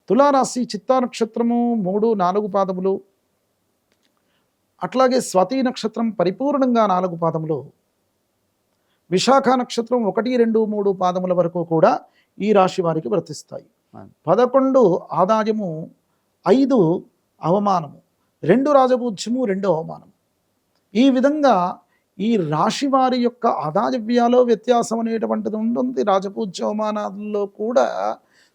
తులారాశి చిత్తా నక్షత్రము 3, 4 పాదములు, అట్లాగే స్వాతి నక్షత్రం పరిపూర్ణంగా 4 పాదములు, విశాఖ నక్షత్రం 1, 2, 3 పాదముల వరకు కూడా ఈ రాశి వారికి వర్తిస్తాయి. 11 ఆదాయము, 5 అవమానము, 2 రాజపూజ్యము, 2 అవమానము. ఈ విధంగా ఈ రాశి వారి యొక్క ఆదాయ వ్యయాలో వ్యత్యాసం అనేటువంటిది ఉంటుంది. రాజపూజ్య అవమానాల్లో కూడా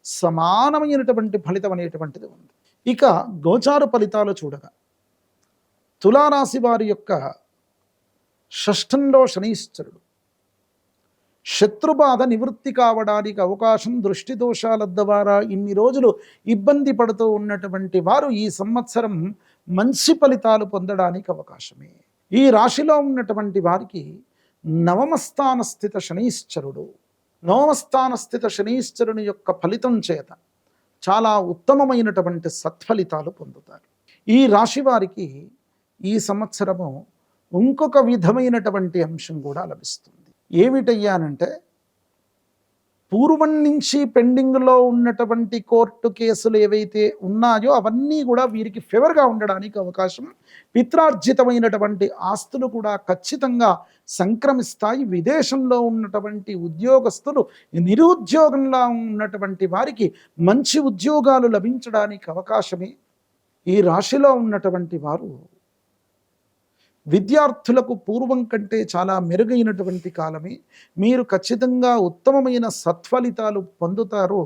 సమానమైనటువంటి ఫలితం అనేటువంటిది ఉంది. ఇక గోచార ఫలితాలు చూడగా తులారాశి వారి యొక్క షష్ఠంలో శనీశ్వరుడు, శత్రుబాధ నివృత్తి కావడానికి అవకాశం, దృష్టి దోషాల ద్వారా ఇన్ని రోజులు ఇబ్బంది పడుతూ ఉన్నటువంటి వారు ఈ సంవత్సరం మంచి ఫలితాలు పొందడానికి అవకాశమే. ఈ రాశిలో ఉన్నటువంటి వారికి నవమస్థాన స్థిత శనీశ్వరుడు, నవమస్థాన స్థిత శనీశ్వరుని యొక్క ఫలితం చేత చాలా ఉత్తమమైనటువంటి సత్ఫలితాలు పొందుతారు. ఈ రాశి వారికి ఈ సంవత్సరము ఇంకొక విధమైనటువంటి అంశం కూడా లభిస్తుంది. ఏమిటయ్యానంటే, పూర్వం నుంచి పెండింగ్లో ఉన్నటువంటి కోర్టు కేసులు ఏవైతే ఉన్నాయో అవన్నీ కూడా వీరికి ఫేవర్గా ఉండడానికి అవకాశం. పిత్రార్జితమైనటువంటి ఆస్తులు కూడా ఖచ్చితంగా సంక్రమిస్తాయి. విదేశంలో ఉన్నటువంటి ఉద్యోగస్తులు, నిరుద్యోగంలో ఉన్నటువంటి వారికి మంచి ఉద్యోగాలు లభించడానికి అవకాశమే. ఈ రాశిలో ఉన్నటువంటి వారు విద్యార్థులకు పూర్వం కంటే చాలా మెరుగైనటువంటి కాలమే. మీరు ఖచ్చితంగా ఉత్తమమైన సత్ఫలితాలు పొందుతారు.